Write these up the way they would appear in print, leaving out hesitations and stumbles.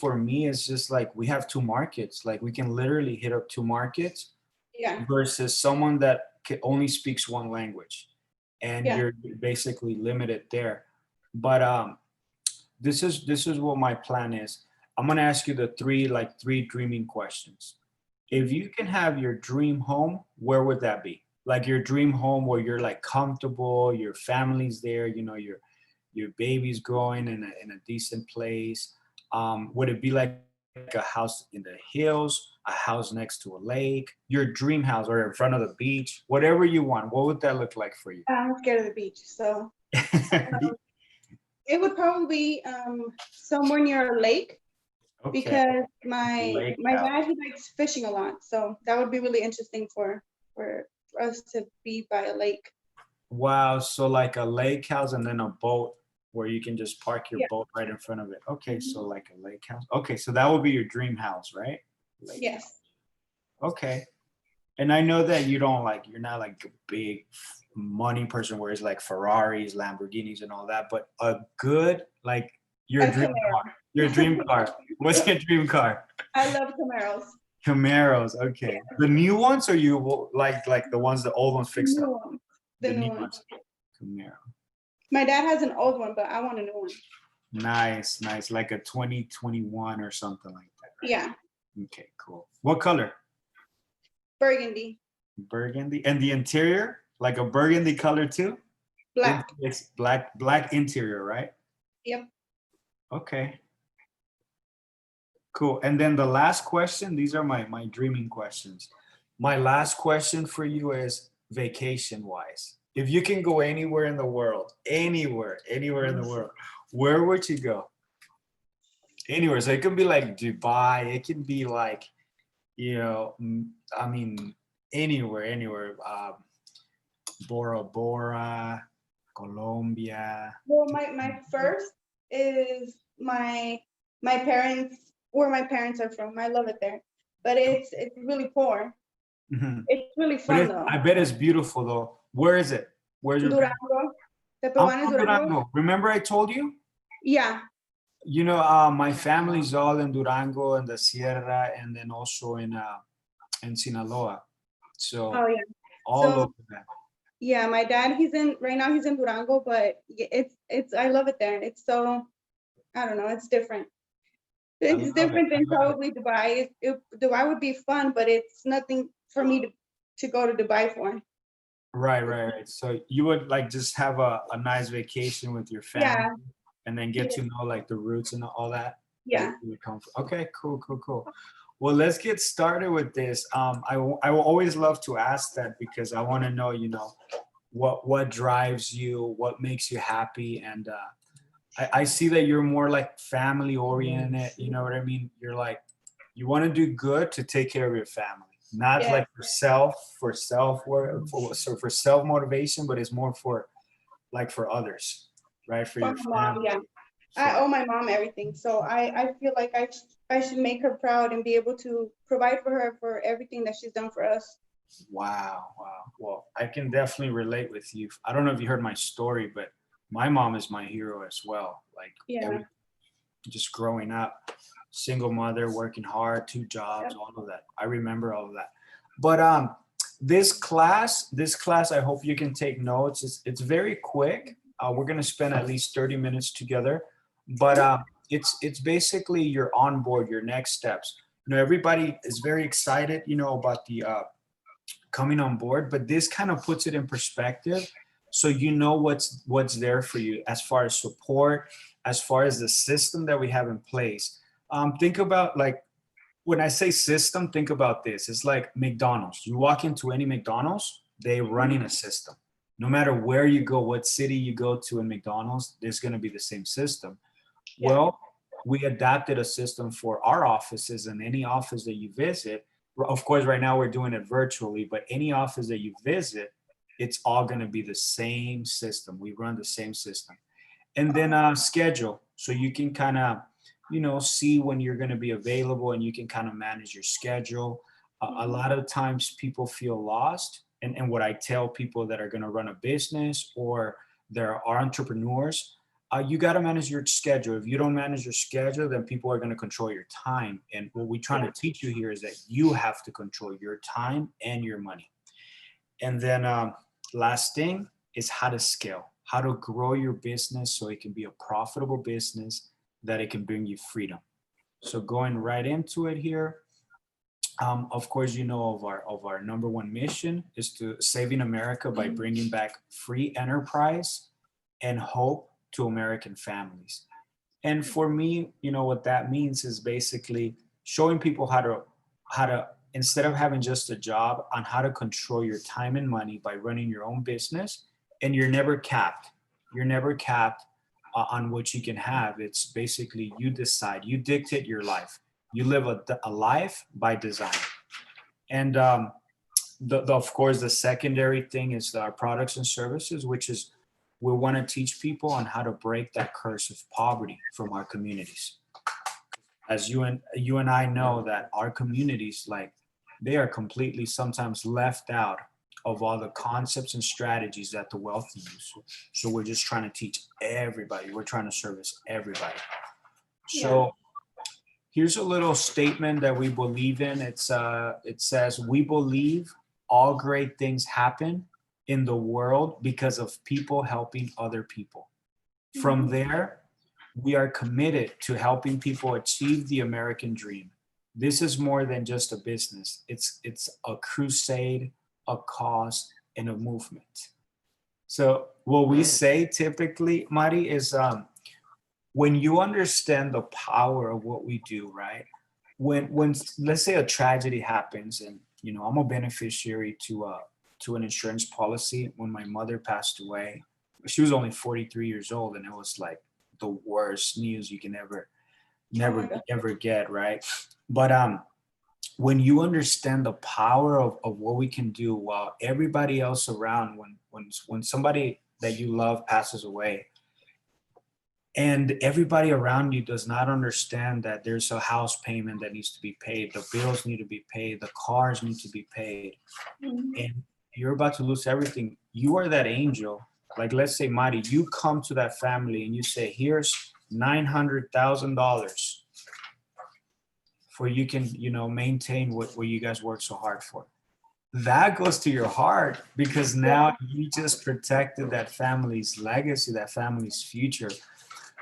for me is just like we have two markets. Like we can literally hit up two markets Yeah. versus someone that only speaks one language, and Yeah. you're basically limited there. But this is what my plan is. I'm gonna ask you the three dreaming questions. If you can have your dream home, where would that be? Like your dream home where you're like comfortable, your family's there, your baby's growing in a decent place. Would it be like a house in the hills, a house next to a lake, your dream house, or in front of the beach, whatever you want? What would that look like for you? I'm scared of the beach, so it would probably be somewhere near a lake Okay, because my lake my house. dad he likes fishing a lot, so that would be really interesting for us to be by a lake. Wow, so like a lake house and then a boat where you can just park your Yeah. boat right in front of it. Okay, so Mhm. like a lake house. Okay, so that would be your dream house, right? Lake house. Yes. Okay. And I know that you're not like a big money person where it's like Ferraris, Lamborghinis and all that, but a good like your A dream car. Camaro. Your dream car. What's your dream car? I love Camaros. Camaros. Okay. Yeah. The new ones or you like the ones the old ones The fixed new up? one. The The new new one. ones. Camaro. My dad has an old one, but I want a new one. Nice, nice. Like a 2021 or something like that, right? Yeah. Okay, cool. What color? Burgundy. Burgundy. And the interior? Like a burgundy color too? Black. It's black interior, right? Yep. Okay, cool. And then the last question, these are my dreaming questions. My last question for you is vacation wise. If you can go anywhere in the world, anywhere in the world, where would you go? Anywhere. So it can be like Dubai, it can be like, I mean, anywhere. Bora Bora, Colombia. Well, my first is my parents where my parents are from. I love it there, but it's really poor. Mhm. It's really But fun though. I bet it's beautiful though. Where is it? Where's your parents? Durango, I'm Tepehuanes, from Durango. Durango. Remember I told you? Yeah. My family's all in Durango and the Sierra, and then also in Sinaloa. Oh So yeah. all So over that. yeah, my dad he's in right now. He's in Durango, but it's I love it there. It's so I don't know. It's different. I It's love it. different than I love it. probably Dubai. Dubai would be fun, but it's nothing for me to go to Dubai for. Right. So you would like just have a nice vacation with your family Yeah. and then get to know like the roots and all that. Where Yeah. you come from. Okay, cool. Well, let's get started with this. I will always love to ask that because I want to know, what drives you, what makes you happy, and I see that you're more like family oriented. You know what I mean? You're like you want to do good to take care of your family, not Yeah. like for self work, for self motivation, but it's more for like for others, right? For For your my mom, family. yeah. I So owe my mom everything, so I feel like I should make her proud and be able to provide for her for everything that she's done for us. wow. Well, I can definitely relate with you. I don't know if you heard my story, but my mom is my hero as well. Like Yeah. just growing up, single mother, working hard, two Yep. jobs, all of that. I remember all of that. But this class, I hope you can take notes. It's very quick. We're gonna spend at least 30 minutes together, but it's basically your onboard, your next steps. Everybody is very excited, about the coming on board, but this kind of puts it in perspective, so what's there for you as far as support, as far as the system that we have in place. Think about like when I say system, think about this. It's like McDonald's. You walk into any McDonald's, they running a system. No matter where you go, what city you go to in McDonald's, there's going to be the same system. Yeah. Well, we adapted a system for our offices, and any office that you visit, of course, right now we're doing it virtually, but any office that you visit, it's all going to be the same system. We run the same system. And then schedule, so you can kind of see when you're going to be available, and you can kind of manage your schedule. A Mhm. lot of times people feel lost, and what I tell people that are going to run a business or there are entrepreneurs, you got to manage your schedule. If you don't manage your schedule, then people are going to control your time. And what we're trying to teach you here is that you have to control your time and your money. And then last thing is how to scale, how to grow your business so it can be a profitable business that it can bring you freedom. So going right into it here, of course, you know of our number one mission is to saving America by bringing back free enterprise and hope to American families. And for me, you know what that means is basically showing people how to instead of having just a job, on how to control your time and money by running your own business, and you're never capped. You're never capped on what you can have. It's basically you decide, you dictate your life. You live a life by design. And of course, the secondary thing is our products and services, which is we want to teach people on how to break that curse of poverty from our communities. As you and I know that our communities, like, they are completely sometimes left out of all the concepts and strategies that the wealthy use. So we're just trying to teach everybody. We're trying to service everybody. So here's a little statement that we believe in. It says, we believe all great things happen in the world because of people helping other people. From there, we are committed to helping people achieve the American dream. This is more than just a business. It's a crusade, a cause, and a movement. So what we say typically, Mari, is when you understand the power of what we do, right? When let's say a tragedy happens, and you know I'm a beneficiary to an insurance policy. When my mother passed away, she was only 43 years old, and it was like the worst news you can ever get, right? But when you understand the power of what we can do while everybody else around, when somebody that you love passes away, and everybody around you does not understand that there's a house payment that needs to be paid, the bills need to be paid, the cars need to be paid, and you're about to lose everything. You are that angel. Like, let's say, Mari, you come to that family and you say, here's $900,000 for you can, you know, maintain what you guys work so hard for. That goes to your heart because now you just protected that family's legacy, that family's future.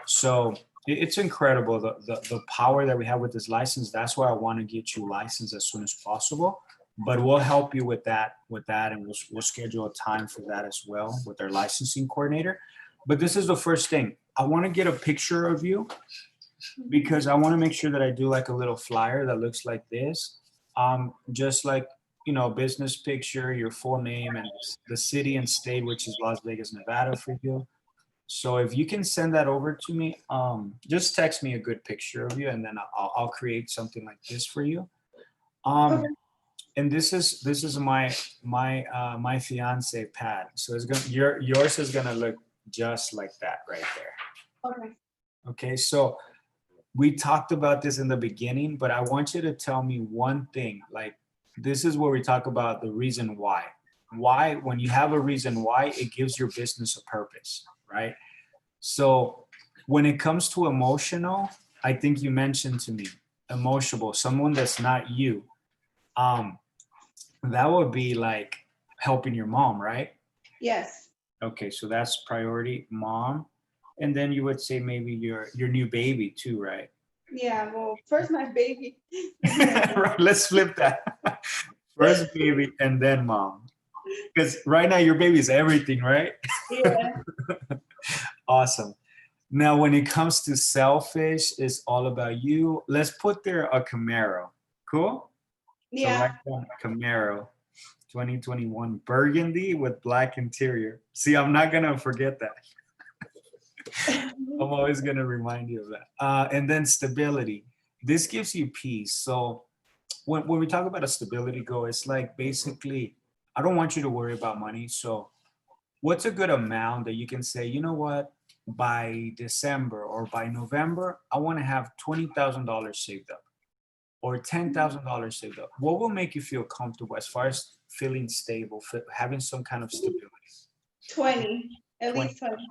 So it's incredible, the power that we have with this license. That's why I want to get you licensed as soon as possible. But we'll help you with that, and we'll schedule a time for that as well with our licensing coordinator. But this is the first thing. I want to get a picture of you because I want to make sure that I do like a little flyer that looks like this. Just like, you know, business picture, your full name, and the city and state, which is Las Vegas, Nevada for you. So if you can send that over to me, just text me a good picture of you, and then I'll create something like this for you. And this is my fiance Pat. So it's gonna yours is gonna look just like that right there. Okay. Okay, so we talked about this in the beginning, but I want you to tell me one thing. Like, this is where we talk about the reason why. Why, when you have a reason why, it gives your business a purpose, right? So when it comes to emotional, I think you mentioned to me emotional, someone that's not you. That would be like helping your mom, right? Yes. Okay, so that's priority, mom. And then you would say maybe your new baby too, right? Yeah. Well, first my baby. Right, let's flip that. First baby and then mom. Because right now your baby is everything, right? Yeah. Awesome. Now, when it comes to selfish, it's all about you. Let's put there a Camaro. Cool? So Yeah. right down Camaro 2021 burgundy with black interior. See, I'm not going to forget that. I'm always going to remind you of that. And then stability. This gives you peace. So when we talk about a stability goal, it's like basically, I don't want you to worry about money. So what's a good amount that you can say, you know what, by December or by November, I want to have $20,000 saved up or $10,000 saved up? What will make you feel comfortable as far as feeling stable, having some kind of stability? 20. At 20, least 20.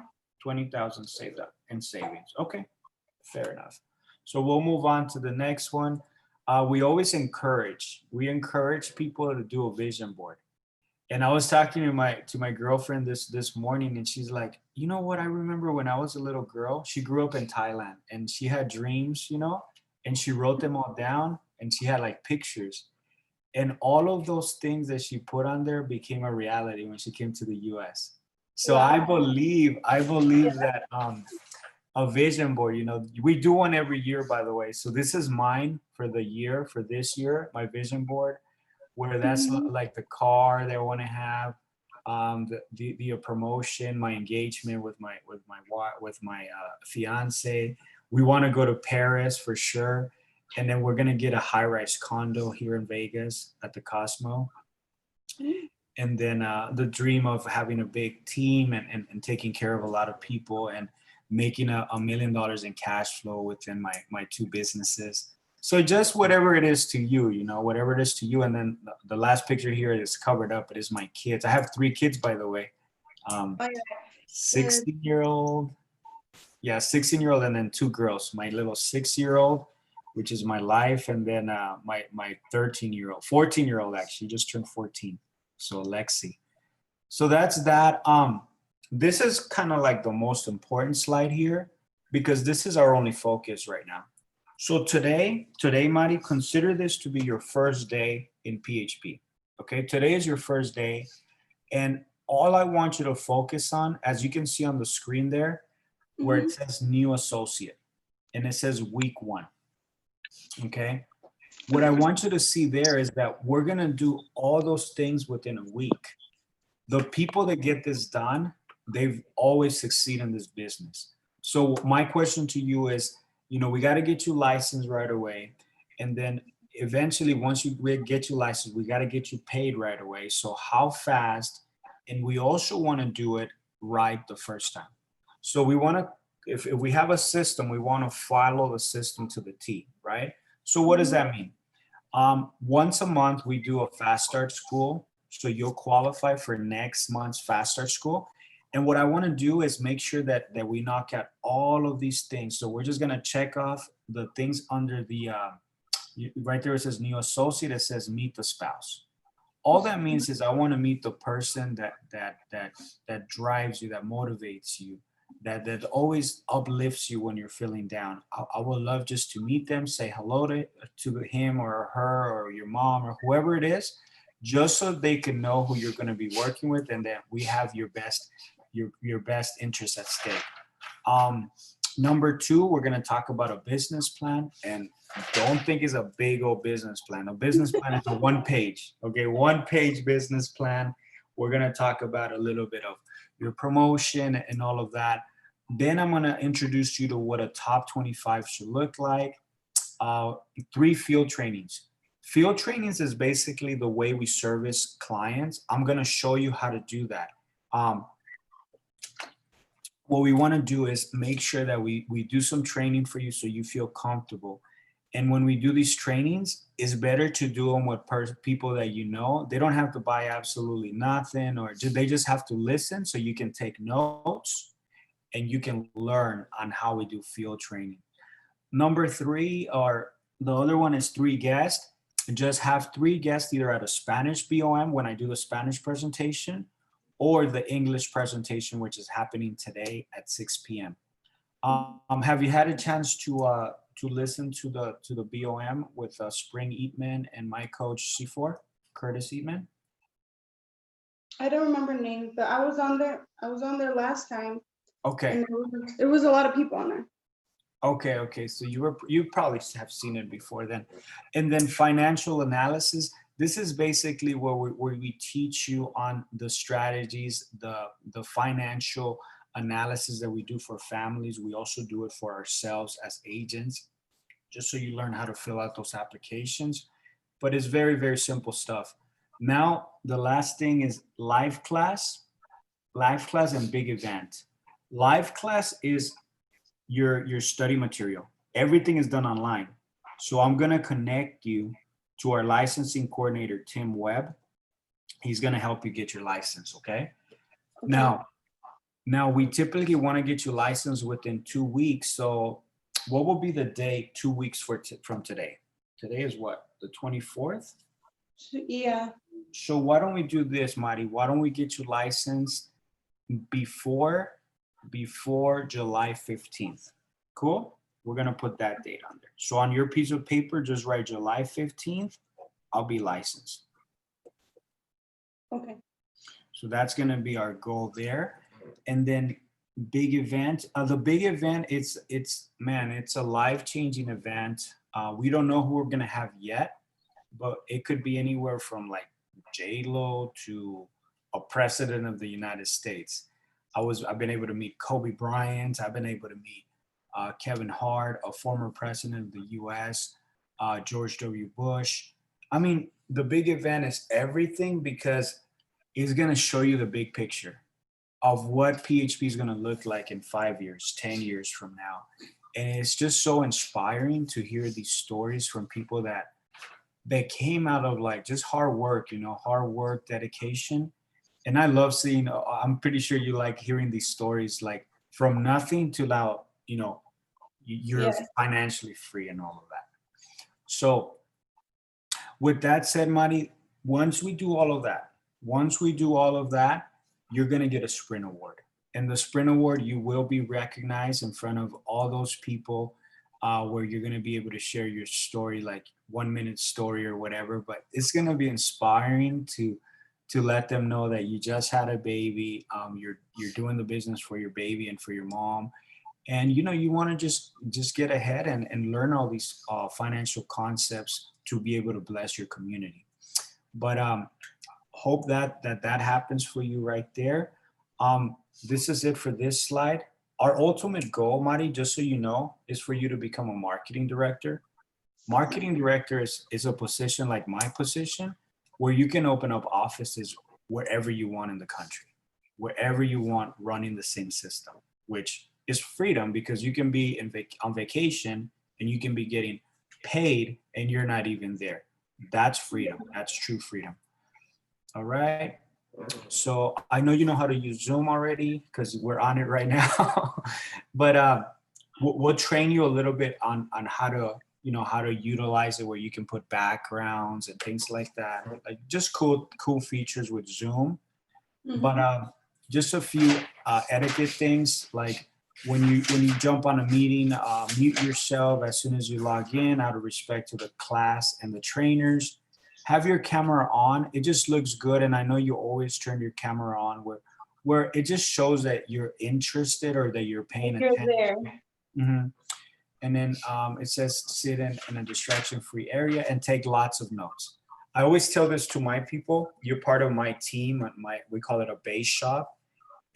20,000 saved up in savings. Okay, fair enough. So we'll move on to the next one. We encourage people to do a vision board. And I was talking to my girlfriend this morning, and she's like, you know what? I remember when I was a little girl. She grew up in Thailand, and she had dreams, and she wrote them all down, and she had like pictures, and all of those things that she put on there became a reality when she came to the U.S. So Wow. I believe that a vision board. We do one every year, by the way. So this is mine for this year, my vision board, where that's Mhm. like the car that I want to have, the promotion, my engagement with my fiance. We want to go to Paris for sure, and then we're gonna get a high-rise condo here in Vegas at the Cosmo, and then the dream of having a big team and taking care of a lot of people and making $1 million in cash flow within my two businesses. So just whatever it is to you, whatever it is to you. And then the last picture here is covered up. It is my kids. I have 3 kids, by the way. Oh, yeah. Uh, 16-year-old, yeah, 16-year-old, and then 2 girls. My little 6-year-old, which is my life, and then my 13-year-old, 14-year-old actually just turned 14. So Lexi. So that's that. This is kind of like the most important slide here because this is our only focus right now. So today, Mari, consider this to be your first day in PHP. Okay, today is your first day, and all I want you to focus on, as you can see on the screen there, where it mhm. says new associate, and it says week 1. Okay, what I Okay. want you to see there is that we're gonna do all those things within a week. The people that get this done, they've always succeed in this business. So my question to you is, we got to get you licensed right away, and then eventually, once we get you licensed, we got to get you paid right away. So how fast? And we also want to do it right the first time. So we want to, if we have a system, we want to follow the system to the T, right? So what does Mhm. that mean? Once a month, we do a fast start school. So you'll qualify for next month's fast start school. And what I want to do is make sure that we knock out all of these things. So we're just going to check off the things under the, right there, it says new associate, it says meet the spouse. All that means is I want to meet the person that drives you, that motivates you, that always uplifts you when you're feeling down. I would love just to meet them, say hello to him or her or your mom or whoever it is, just so they can know who you're going to be working with and that we have your best interests at stake. Um, Number 2, we're going to talk about a business plan, and don't think it's a big old business plan. A business plan is a 1 page, okay, 1 page business plan. We're going to talk about a little bit of your promotion and all of that. Then I'm going to introduce you to what a top 25 should look like. 3 field trainings. Field trainings is basically the way we service clients. I'm going to show you how to do that. Um, what we want to do is make sure that we do some training for you so you feel comfortable. And when we do these trainings, it's better to do them with people that they don't have to buy absolutely nothing, or they just have to listen so you can take notes and you can learn on how we do field training. Number 3, or the other one, is 3 guests. Just have 3 guests either at a Spanish BOM when I do the Spanish presentation, or the English presentation, which is happening today at 6 p.m. Have you had a chance to listen to the BOM with Spring Eatman and my coach C4, Curtis Eatman? I don't remember names, but I was on there. I was on there last time, Okay, and there was a lot of people on there. okay. So you probably have seen it before then. And then financial analysis. This is basically where we teach you on the strategies, the financial analysis that we do for families. We also do it for ourselves as agents, just so you learn how to fill out those applications. But it's very, very simple stuff. Now, the last thing is live class and big event. Live class is your study material. Everything is done online. So I'm gonna connect you to our licensing coordinator, Tim Webb. He's gonna help you get your license, okay? Okay. Now, Now we typically want to get you licensed within 2 weeks. So what will be the date 2 weeks from today? Today is what, the 24th? Yeah. So why don't we do this, Mari? Why don't we get you licensed before July 15th? Cool. We're gonna put that date on there. So on your piece of paper, just write July 15th. I'll be licensed. Okay. So that's gonna be our goal there. And then big event. The big event, it's man, it's a life-changing event. We don't know who we're gonna have yet, but it could be anywhere from like J-Lo to a president of the United States. I've been able to meet Kobe Bryant. I've been able to meet Kevin Hart, a former president of the U.S., George W. Bush. I mean, the big event is everything because it's going to show you the big picture of what PHP is going to look like in 5 years, 10 years from now. And it's just so inspiring to hear these stories from people that came out of like just hard work, hard work, dedication. And I love seeing, I'm pretty sure you like hearing these stories like from nothing to now, you're Yes. financially free and all of that. So with that said, Mari, once we do all of that, you're going to get a sprint award. And the sprint award, you will be recognized in front of all those people where you're going to be able to share your story, like 1 minute story or whatever. But it's going to be inspiring to let them know that you just had a baby. You're doing the business for your baby and for your mom. And you want to just get ahead and learn all these financial concepts to be able to bless your community. But hope that happens for you right there. This is it for this slide. Our ultimate goal, Mari, just so you know, is for you to become a marketing director. Marketing director is a position like my position where you can open up offices wherever you want in the country, wherever you want, running the same system, which is freedom because you can be on vacation and you can be getting paid and you're not even there. That's freedom. That's true freedom. All right. So I know you know how to use Zoom already because we're on it right now. But we'll train you a little bit on how to how to utilize it, where you can put backgrounds and things like that, like just cool features with Zoom. But just a few etiquette things, like when you jump on a meeting, mute yourself as soon as you log in, out of respect to the class and the trainers. Have your camera on. It just looks good, and I know you always turn your camera on where it just shows that you're interested or that you're paying You're attention. there. Mhm. And then it says sit in a distraction-free area and take lots of notes. I always tell this to my people. You're part of my team. We call it a base shop,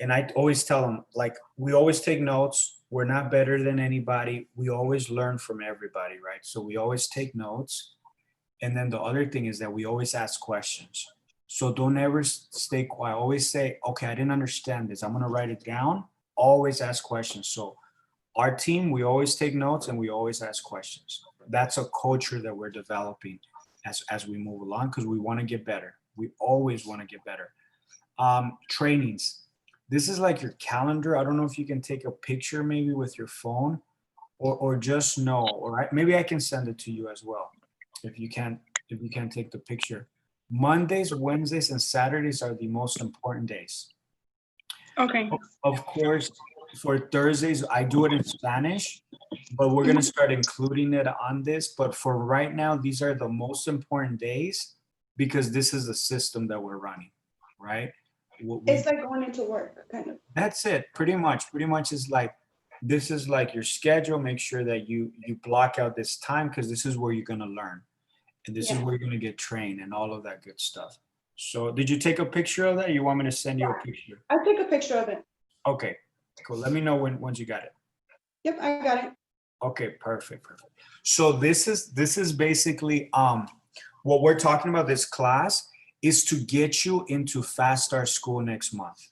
and I always tell them, like, we always take notes. We're not better than anybody. We always learn from everybody, right? So we always take notes. And then the other thing is that we always ask questions. So don't ever stay quiet. Always say, okay, I didn't understand this. I'm going to write it down. Always ask questions. So our team, we always take notes and we always ask questions. That's a culture that we're developing as we move along because we want to get better. We always want to get better. Trainings. This is like your calendar. I don't know if you can take a picture maybe with your phone or just know, or maybe I can send it to you as well if you can't take the picture. Mondays, Wednesdays, and Saturdays are the most important days. Okay. Of course, for Thursdays, I do it in Spanish, but we're going to start including it on this. But for right now, these are the most important days because this is the system that we're running, right? It's like going into work, kind of. That's it, pretty much. Pretty much is like, this is like your schedule. Make sure that you block out this time because this is where you're going to learn. And this is where you're going to get trained and all of that good stuff. So did you take a picture of that? You want me to send you a picture? I'll take a picture of it. Okay, cool. Let me know once you got it. Yep, I got it. Okay, perfect. So this is basically what we're talking about. This class is to get you into Fast Start School next month.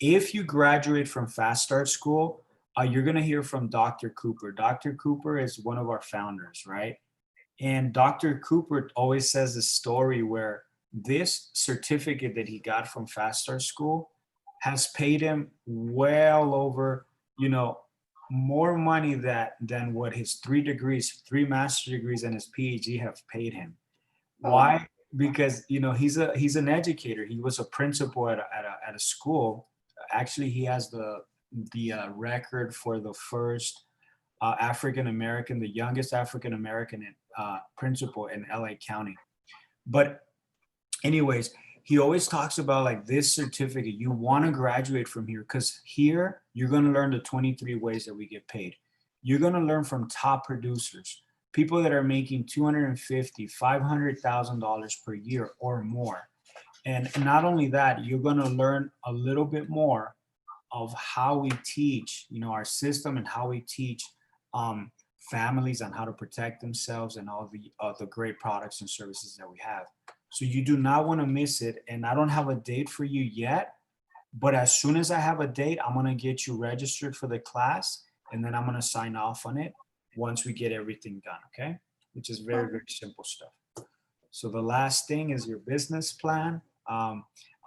If you graduate from Fast Start School, you're going to hear from Dr. Cooper. Dr. Cooper is one of our founders, right? And Dr. Cooper always says this story where this certificate that he got from Fast Start School has paid him well over, you know, more money than what his 3 degrees, 3 master degrees, and his PhD have paid him. Oh. Why? Because he's an educator. He was a principal at a school. Actually, he has the record for the first African American, the youngest African American principal in LA County. But anyways, he always talks about like this certificate. You want to graduate from here because here you're going to learn the 23 ways that we get paid. You're going to learn from top producers, people that are making 250, $500,000 per year or more. And not only that, you're going to learn a little bit more of how we teach, our system, and how we teach um, families on how to protect themselves, and all the great products and services that we have. So you do not want to miss it. And I don't have a date for you yet, but as soon as I have a date, I'm going to get you registered for the class, and then I'm going to sign off on it once we get everything done. Okay. Which is very, very simple stuff. So the last thing is your business plan.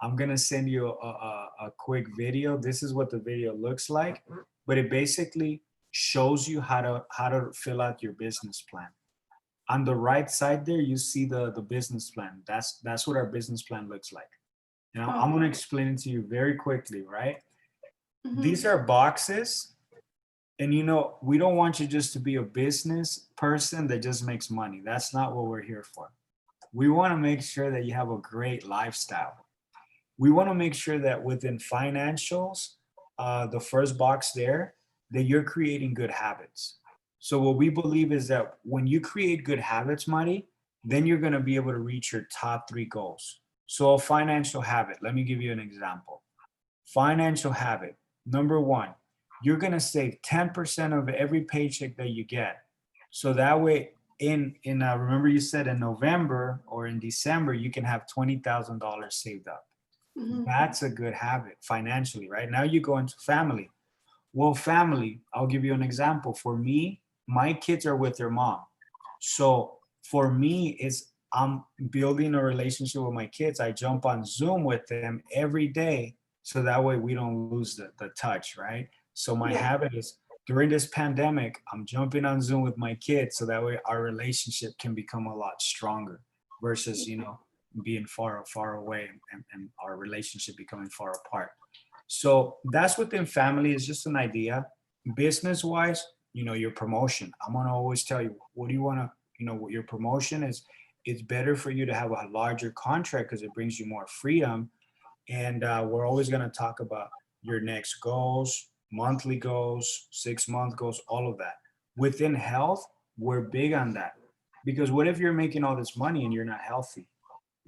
I'm gonna send you a quick video. This is what the video looks like, but it basically shows you how to fill out your business plan. On the right side there, you see the business plan. That's what our business plan looks like. Now I'm gonna explain it to you very quickly, right? These are boxes, and we don't want you just to be a business person that just makes money. That's not what we're here for. We want to make sure that you have a great lifestyle. We want to make sure that within financials, the first box there, that you're creating good habits. So what we believe is that when you create good habits, Mari, then you're going to be able to reach your top 3 goals. So a financial habit, let me give you an example. Financial habit, number one, you're going to save 10% of every paycheck that you get. So that way, remember you said in November or in December, you can have $20,000 saved up. That's a good habit financially, right? Now you go into family. Well, family, I'll give you an example. For me, my kids are with their mom. So for me, I'm building a relationship with my kids. I jump on Zoom with them every day. So that way we don't lose the touch, right? So my habit is during this pandemic, I'm jumping on Zoom with my kids. So that way our relationship can become a lot stronger versus, being far away, and our relationship becoming far apart. So that's within family, is just an idea. Business wise, your promotion. I'm gonna always tell you, what do you want to, what your promotion is. It's better for you to have a larger contract because it brings you more freedom. And we're always gonna talk about your next goals, monthly goals, 6-month goals, all of that. Within health, we're big on that, because what if you're making all this money and you're not healthy?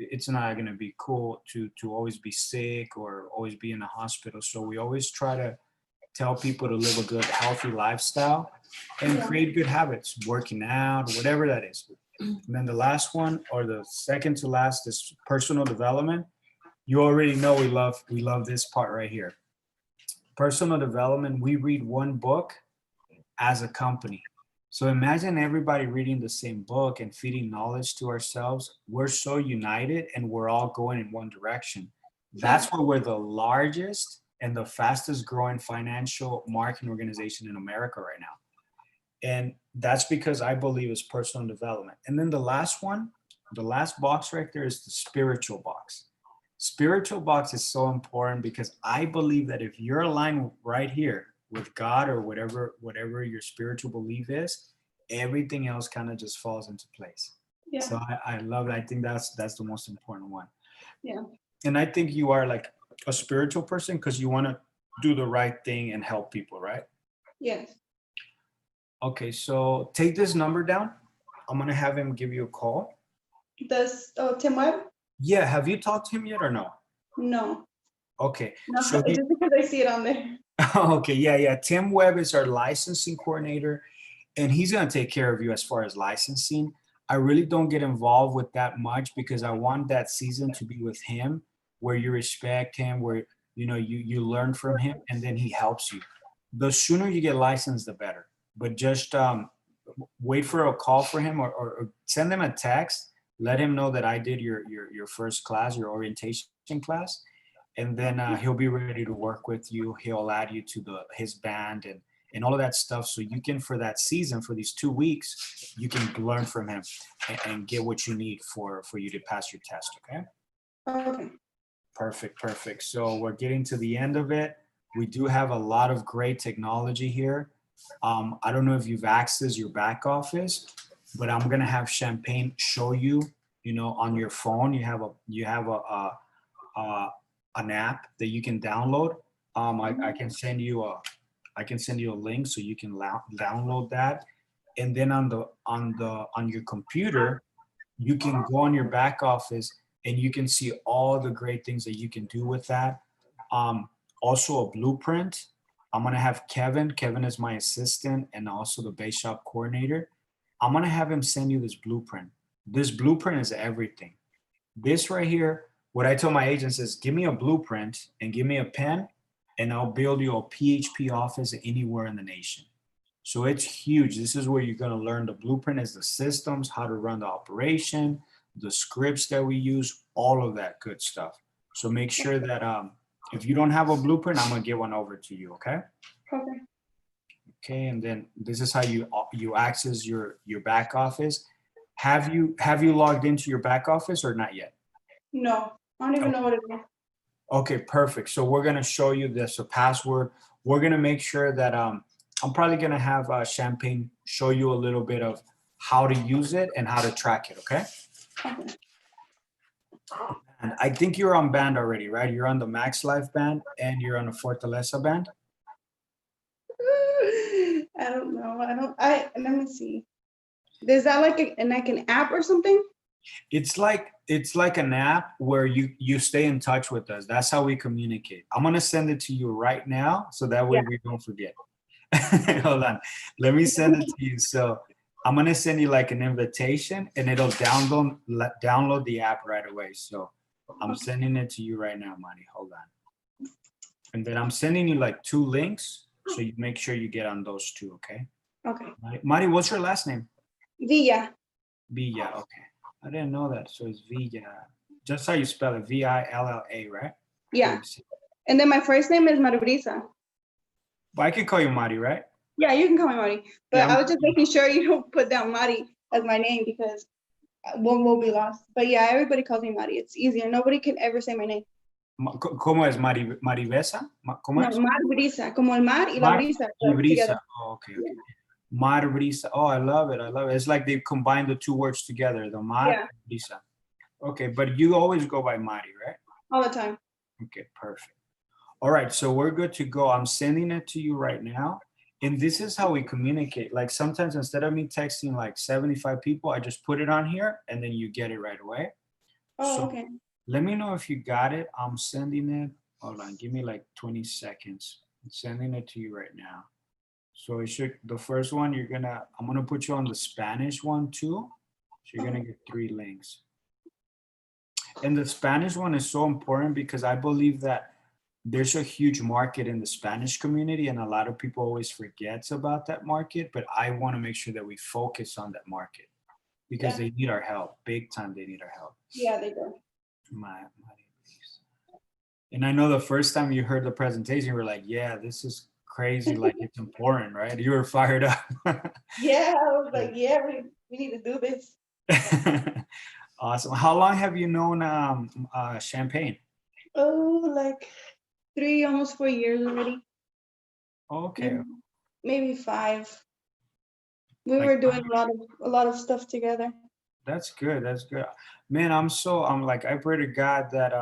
It's not going to be cool to always be sick or always be in the hospital. So we always try to tell people to live a good, healthy lifestyle and create good habits, working out, whatever that is. And then the last one, or the second to last, is personal development. You already know we love this part right here. Personal development, we read one book as a company. So imagine everybody reading the same book and feeding knowledge to ourselves. We're so united and we're all going in one direction. That's why we're the largest and the fastest growing financial marketing organization in America right now. And that's because I believe it's personal development. And then the last one, the last box right there, is the spiritual box. Spiritual box is so important because I believe that if you're aligned right here with God or whatever your spiritual belief is, everything else kind of just falls into place. Yeah. So I love it. I think that's the most important one. Yeah. And I think you are like a spiritual person because you want to do the right thing and help people, right? Yes. Okay, so take this number down. I'm gonna have him give you a call. Tim Webb? Yeah, have you talked to him yet or no? No. Okay, No, so just because I see it on there. okay, yeah. Tim Webb is our licensing coordinator, and he's gonna take care of you as far as licensing. I really don't get involved with that much because I want that season to be with him, where you respect him, where you learn from him, and then he helps you. The sooner you get licensed, the better. But just wait for a call for him, or send him a text. Let him know that I did your first class, your orientation class, and then he'll be ready to work with you. He'll add you to his band and all of that stuff. So you can, for that season, for these 2 weeks, you can learn from him and get what you need for you to pass your test. Okay. Okay. Perfect, perfect. So we're getting to the end of it. We do have a lot of great technology here. I don't know if you've accessed your back office, but I'm gonna have Champagne show you. You know, on your phone, uh, an app that you can download. I can send you a link so you can download that, and then on your computer, you can go on your back office and you can see all the great things that you can do with that. Also a blueprint. I'm gonna have Kevin. Kevin is my assistant and also the base shop coordinator. I'm gonna have him send you this blueprint. This blueprint is everything. This right here, what I tell my agents is give me a blueprint and give me a pen and I'll build you a PHP office anywhere in the nation. So it's huge. This is where you're going to learn. The blueprint is the systems, how to run the operation, the scripts that we use, all of that good stuff. So make sure that if you don't have a blueprint, I'm going to get one over to you. Okay. Okay. Okay. And then this is how you access your back office. Have you logged into your back office or not yet? No, I don't even know what it is. Okay, perfect. So we're gonna show you this a password. We're gonna make sure that I'm probably gonna have Champagne show you a little bit of how to use it and how to track it. Okay. Okay. And I think you're on band already, right? You're on the Max Life band and you're on the Fortaleza band. I don't know. Let me see. Is that like an app or something? It's like an app where you stay in touch with us. That's how we communicate. I'm gonna send it to you right now so that way Yeah. we don't forget. Hold on. Let me send it to you. So I'm gonna send you like an invitation and it'll download the app right away. So I'm sending it to you right now, Mari. Hold on. And then I'm sending you like 2 links. So you make sure you get on those 2, okay? Okay. Mari, what's your last name? Villa. Villa, okay. I didn't know that. So it's Villa. Just how you spell it, Villa, right? Yeah. And then my first name is Marbrisa. But I can call you Mari, right? Yeah, you can call me Mari. But Yeah, I was just making sure you don't put down Mari as my name because one will be lost. But yeah, everybody calls me Mari. It's easier. Nobody can ever say my name. ¿Cómo es Maribesa? ¿Cómo No, es? Mar Brisa, como el mar y la Mar brisa y together. Brisa. Oh, okay, okay. Mar Brisa. Oh, I love it. I love it. It's like they combine the 2 words together, the Mar Yeah. and Brisa. Okay, but you always go by Mari, right? All the time. Okay, perfect. All right, so we're good to go. I'm sending it to you right now. And this is how we communicate. Like sometimes instead of me texting like 75 people, I just put it on here and then you get it right away. Oh, So okay. let me know if you got it. I'm sending it. Hold on, give me like 20 seconds. I'm sending it to you right now. So it should, the first one, I'm gonna put you on the Spanish one too. So you're gonna get 3 links. And the Spanish one is so important because I believe that there's a huge market in the Spanish community and a lot of people always forgets about that market, but I want to make sure that we focus on that market because they need our help. Big time they need our help. Yeah, they do. And I know the first time you heard the presentation, you were like, yeah, this is crazy. Like it's important, right? You were fired up. Yeah, I was like, yeah, we need to do this. Awesome. How long have you known Champagne? Oh, like 3, almost 4 years already. Okay. Maybe 5. We Like, were doing a lot of stuff together. That's good. That's good. Man, I'm like, I pray to God that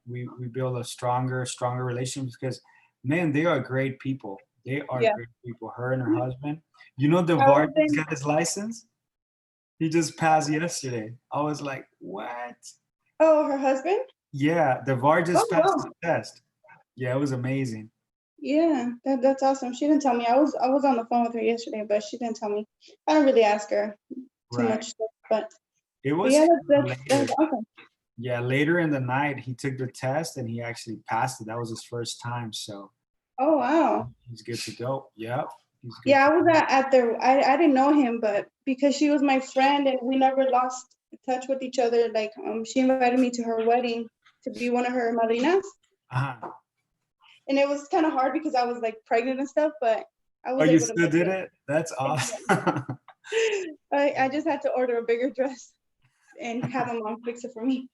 we build a stronger relationship because man, they are great people. They are great people. Her and her husband. You know, DeVar just got his license. He just passed yesterday. I was like, what? Oh, her husband? Yeah, DeVar just passed the test. Yeah, it was amazing. Yeah, that's awesome. She didn't tell me. I was on the phone with her yesterday, but she didn't tell me. I don't really ask her too much stuff, but it was yeah, later. that's awesome. Yeah, later in the night, he took the test and he actually passed it. That was his first time, so. Oh wow. He's good to go. Yep. Yeah, I was at the. I didn't know him, but because she was my friend and we never lost touch with each other. Like she invited me to her wedding to be one of her madrinas. Uh-huh. And it was kind of hard because I was like pregnant and stuff, but I Oh, was you able to still make did it. it? That's awesome. I just had to order a bigger dress and have my mom fix it for me.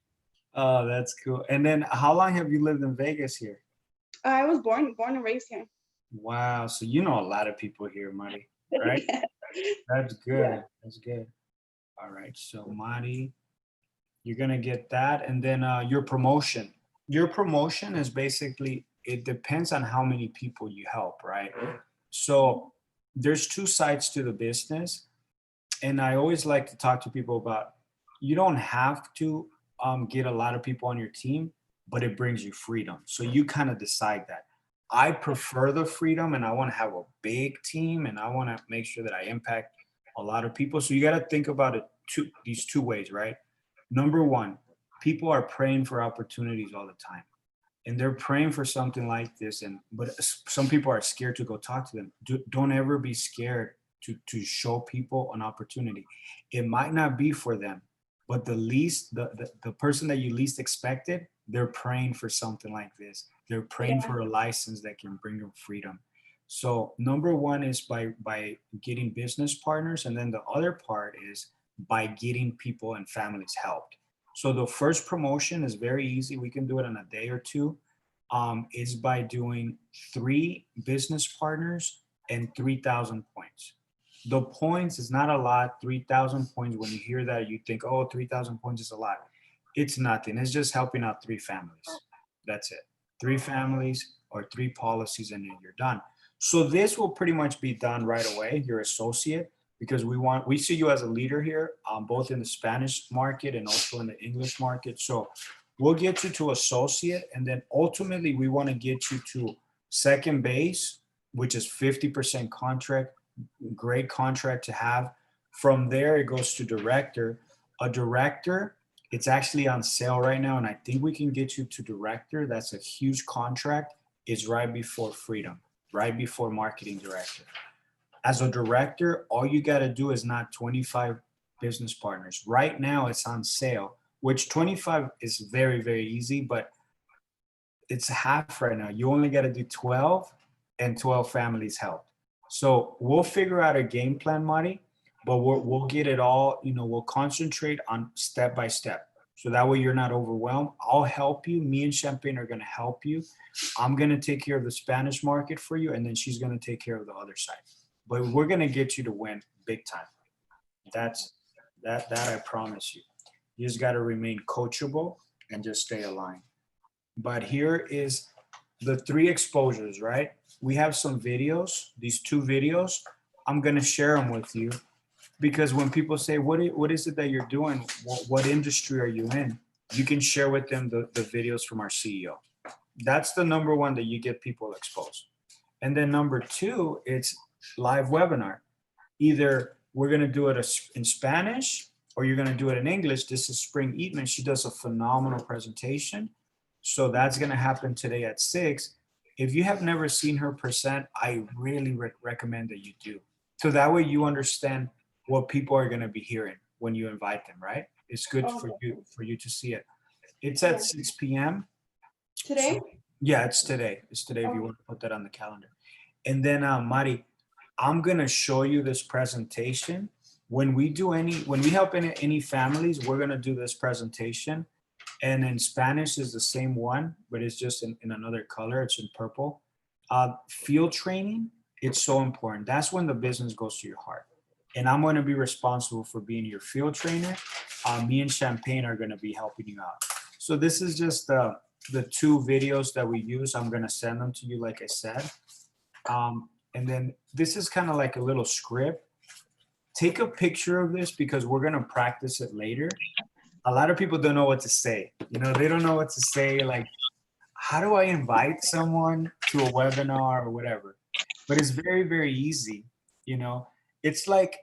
Oh, that's cool. And then how long have you lived in Vegas here? I was born and raised here. Wow. So you know a lot of people here, Marty, right? Yeah. That's Yeah. good. That's good. All right. So Marty, you're gonna get that. And then your promotion. Your promotion is basically it depends on how many people you help, right? So there's two sides to the business. And I always like to talk to people about you don't have to get a lot of people on your team, but it brings you freedom. So you kind of decide that. I prefer the freedom and I want to have a big team and I want to make sure that I impact a lot of people. So you got to think about it these two ways, right? Number one, people are praying for opportunities all the time and they're praying for something like this and but some people are scared to go talk to them. Don't ever be scared to show people an opportunity. It might not be for them, but the person that you least expected, they're praying for something like this. They're praying Yeah. for a license that can bring them freedom. So number one is by getting business partners, and then the other part is by getting people and families helped. So the first promotion is very easy. We can do it in a day or two. Is by doing 3 business partners and 3,000 points. The points is not a lot. 3,000 points. When you hear that, you think, oh, 3,000 points is a lot. It's nothing. It's just helping out 3 families. That's it. 3 families or 3 policies, and then you're done. So this will pretty much be done right away. Your associate, because we see you as a leader here, both in the Spanish market and also in the English market. So we'll get you to associate, and then ultimately we want to get you to second base, which is 50% contract. Great contract to have. From there, it goes to director. A director, it's actually on sale right now, and I think we can get you to director. That's a huge contract. It's right before freedom, right before marketing director. As a director, all you got to do is not 25 business partners. Right now, it's on sale, which 25 is very, very easy, but it's half right now. You only got to do 12 and 12 families helped. So we'll figure out a game plan, Marty, but we'll get it all, we'll concentrate on step by step. So that way you're not overwhelmed. I'll help you. Me and Champagne are going to help you. I'm going to take care of the Spanish market for you, and then she's going to take care of the other side. But we're going to get you to win big time. That's that I promise you. You just got to remain coachable and just stay aligned. But here is the 3 exposures, right? We have some videos, these 2 videos. I'm going to share them with you because when people say, what is it that you're doing? What industry are you in? You can share with them the videos from our CEO. That's the number one that you get people exposed. And then number 2, it's live webinar. Either we're going to do it in Spanish or you're going to do it in English. This is Spring Eatman. She does a phenomenal presentation. So that's going to happen today at 6. If you have never seen her present, I really recommend that you do. So that way you understand what people are going to be hearing when you invite them, right? It's good Okay. for you to see it. It's Yeah. at 6 p.m. Today? Yeah, it's today. It's today if you Okay. want to put that on the calendar. And then Mari, I'm gonna show you this presentation. When we help any families, we're gonna do this presentation. And in Spanish is the same one, but it's just in another color. It's in purple. Field training, it's so important. That's when the business goes to your heart. And I'm going to be responsible for being your field trainer. Me and Champagne are going to be helping you out. So this is just the 2 videos that we use. I'm going to send them to you, like I said. And then this is kind of like a little script. Take a picture of this because we're going to practice it later. A lot of people don't know what to say. They don't know what to say. Like, how do I invite someone to a webinar or whatever? But it's very, very easy. You know, it's like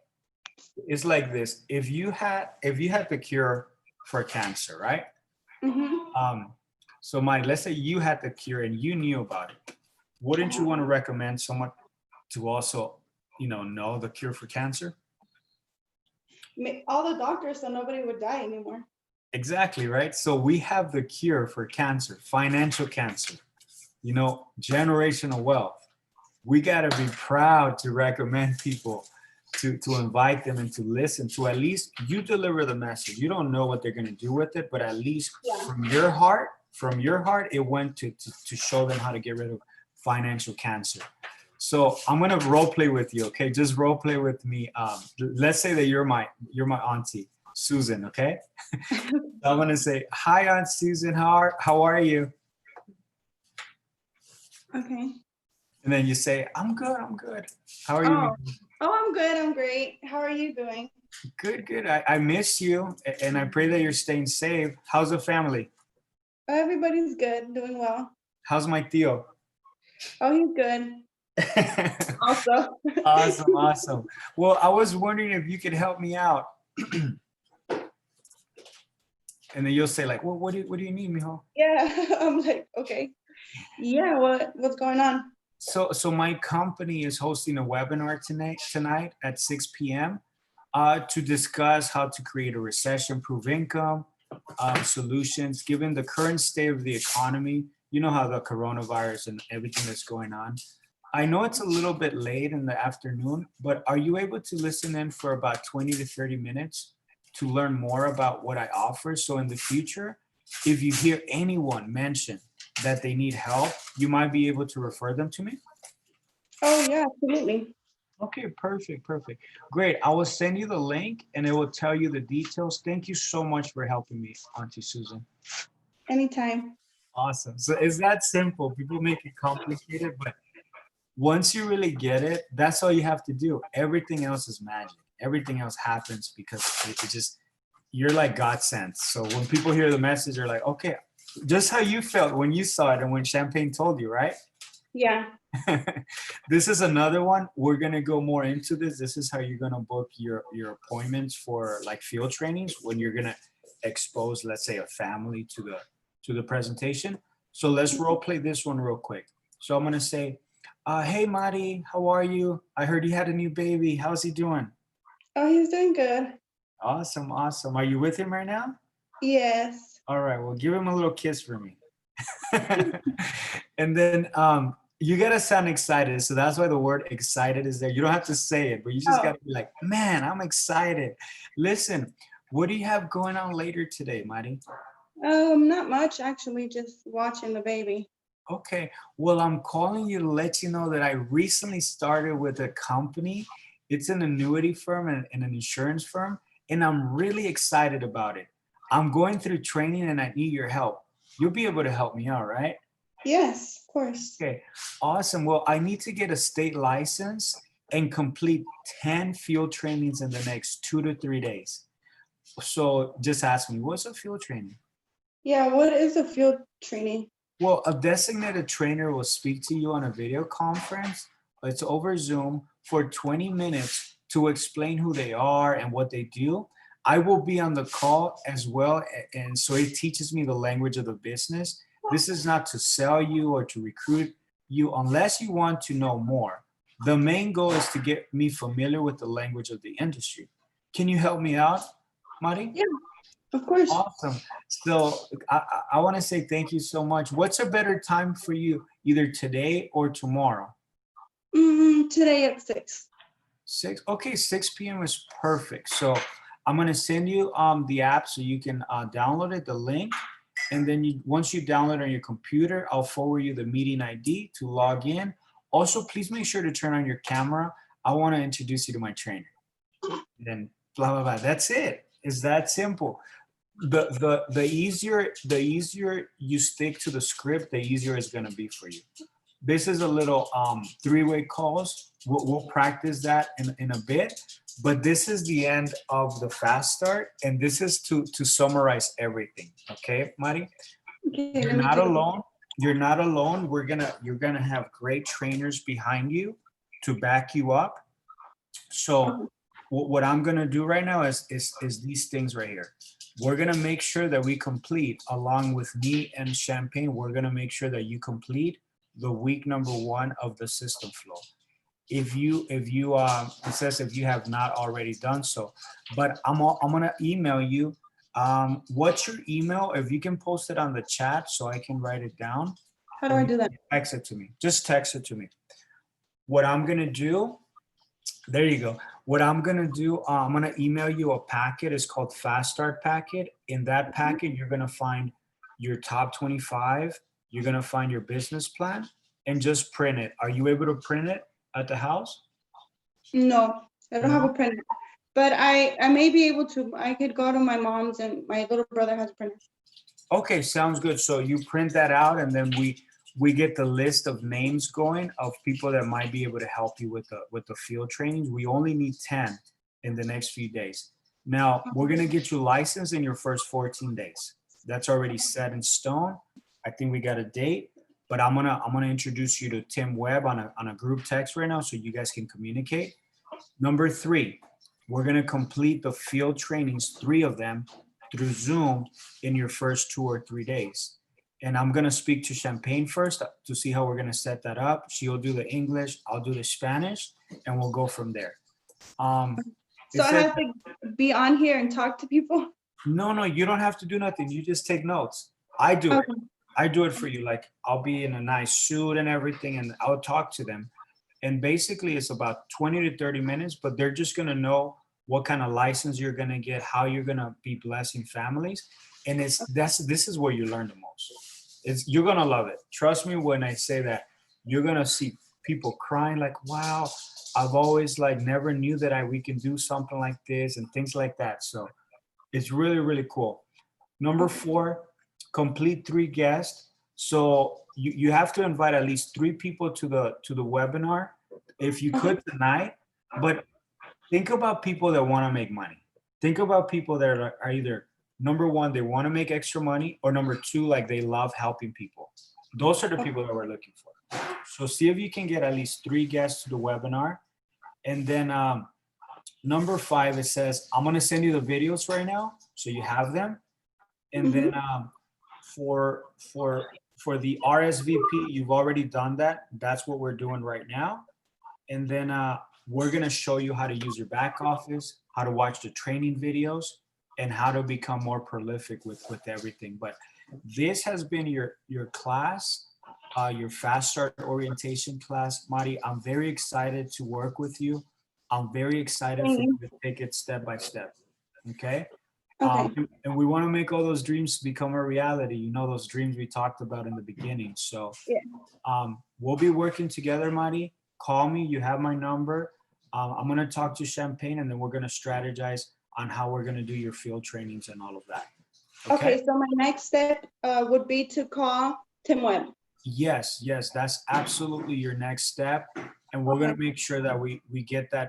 this. If you had the cure for cancer, right? Mm-hmm. So Mike, let's say you had the cure and you knew about it. Wouldn't you want to recommend someone to also, know the cure for cancer? All the doctors, so nobody would die anymore. Exactly, right? So we have the cure for cancer, financial cancer, generational wealth. We got to be proud to recommend people, to invite them and to listen, to at least you deliver the message. You don't know what they're going to do with it, but at least Yeah. from your heart, it went to show them how to get rid of financial cancer. So I'm gonna role play with you, okay? Just role play with me. Let's say that you're my auntie, Susan, okay? So I'm gonna say, "Hi, Aunt Susan. How are you?" Okay. And then you say, "I'm good. I'm good. How are you?" Oh, I'm good. I'm great. How are you doing? Good, good. I miss you, and I pray that you're staying safe. How's the family? Oh, everybody's good, doing well. How's my tío? Oh, he's good. Also. Awesome, awesome. Well, I was wondering if you could help me out. And then you'll say like, "Well, what do you need, mijo?" Yeah. I'm like, okay. Yeah. What's going on? So my company is hosting a webinar tonight at 6 p.m. To discuss how to create a recession-proof income, solutions, given the current state of the economy. You know how the coronavirus and everything that's going on. I know it's a little bit late in the afternoon, but are you able to listen in for about 20 to 30 minutes to learn more about what I offer? So in the future, if you hear anyone mention that they need help, you might be able to refer them to me. Oh, yeah, absolutely. Okay, perfect, perfect. Great. I will send you the link and it will tell you the details. Thank you so much for helping me, Auntie Susan. Anytime. Awesome. So it's that simple. People make it complicated, but once you really get it, that's all you have to do. Everything else is magic. Everything else happens because it just, you're like God sent. So when people hear the message, they're like, okay, just how you felt when you saw it and when Champagne told you, right? Yeah. This is another one. We're gonna go more into this. This is how you're gonna book your appointments for like field trainings when you're gonna expose, let's say, a family to the presentation. So let's role play this one real quick. So I'm gonna say, "Hey, Mari, how are you? I heard you had a new baby. How's he doing?" Oh, he's doing good. Awesome, awesome. Are you with him right now? Yes. All right. Well, give him a little kiss for me. And then you gotta sound excited. So that's why the word excited is there. You don't have to say it, but you just Oh, gotta be like, "Man, I'm excited." Listen, what do you have going on later today, Mari? not much actually, just watching the baby. Okay. Well, I'm calling you to let you know that I recently started with a company. It's an annuity firm and an insurance firm, and I'm really excited about it. I'm going through training and I need your help. You'll be able to help me out, right? Yes, of course. Okay, awesome. Well, I need to get a state license and complete 10 field trainings in the next 2 to 3 days. So just ask me, what's a field training? Yeah, what is a field training? Well, a designated trainer will speak to you on a video conference. It's over Zoom for 20 minutes to explain who they are and what they do. I will be on the call as well. And so it teaches me the language of the business. This is not to sell you or to recruit you unless you want to know more. The main goal is to get me familiar with the language of the industry. Can you help me out, Mari? Yeah, of course. Awesome. So I want to say thank you so much. What's a better time for you, either today or tomorrow? Today at 6. 6. Okay, 6 p.m. is perfect. So I'm gonna send you the app so you can download it, the link, and then once you download it on your computer, I'll forward you the meeting ID to log in. Also, please make sure to turn on your camera. I want to introduce you to my trainer. And then blah blah blah. That's it. It's that simple. The easier you stick to the script, the easier it's gonna be for you. This is a little three-way calls. We'll practice that in a bit, but this is the end of the fast start, and this is to summarize everything. Okay, Mari, Okay, you're let me not take a look. alone. You're not alone. You're gonna have great trainers behind you to back you up. So Oh, what I'm gonna do right now is these things right here. We're gonna make sure that we complete, along with me and Champagne, we're gonna make sure that you complete the week number 1 of the system flow. If you it says if you have not already done so, but I'm gonna email you What's your email? If you can post it on the chat so I can write it down. How do I do that? Text it to me. Just text it to me. What I'm gonna do, there you go. What I'm gonna do, I'm gonna email you a packet. It's called Fast Start Packet. In that packet, you're gonna find your top 25. You're gonna find your business plan and just print it. Are you able to print it at the house? No, I don't have No? a printer. But I may be able to. I could go to my mom's, and my little brother has a printer. Okay, sounds good. So you print that out, and then we get the list of names going of people that might be able to help you with the field trainings. We only need 10 in the next few days. Now we're gonna get you licensed in your first 14 days. That's already set in stone. I think we got a date, but I'm gonna introduce you to Tim Webb on a group text right now so you guys can communicate. Number 3, we're gonna complete the field trainings, 3 of them, through Zoom in your first 2 or 3 days. And I'm gonna speak to Champagne first to see how we're gonna set that up. She'll do the English, I'll do the Spanish, and we'll go from there. So I have to be on here and talk to people? No, you don't have to do nothing. You just take notes. I do it. Okay. I do it for you. Like I'll be in a nice suit and everything, and I'll talk to them. And basically, it's about 20 to 30 minutes, but they're just gonna know what kind of license you're gonna get, how you're gonna be blessing families, and this is where you learn the most. You're gonna love it. Trust me when I say that. You're gonna see people crying like, "Wow, I've always like never knew that we can do something like this," and things like that. So it's really, really cool. Number 4, complete 3 guests. So you have to invite at least 3 people to the webinar if you could tonight. But think about people that want to make money. Think about people that are either number 1, they want to make extra money, or number 2, like they love helping people. Those are the people that we're looking for. So see if you can get at least 3 guests to the webinar. And then number 5, it says, I'm gonna send you the videos right now so you have them. And then for the RSVP, you've already done that. That's what we're doing right now. And then we're gonna show you how to use your back office, how to watch the training videos, and how to become more prolific with everything. But this has been your class, your Fast Start orientation class. Mari, I'm very excited to work with you. I'm very excited for you to take it step by step. Okay. Okay. And we want to make all those dreams become a reality. You know, those dreams we talked about in the beginning. So Yeah. we'll be working together, Mari. Call me. You have my number. I'm going to talk to Champagne, and then we're going to strategize on how we're going to do your field trainings and all of that. Okay, so my next step would be to call Tim Webb. Yes, that's absolutely your next step. And we're going to make sure that we get that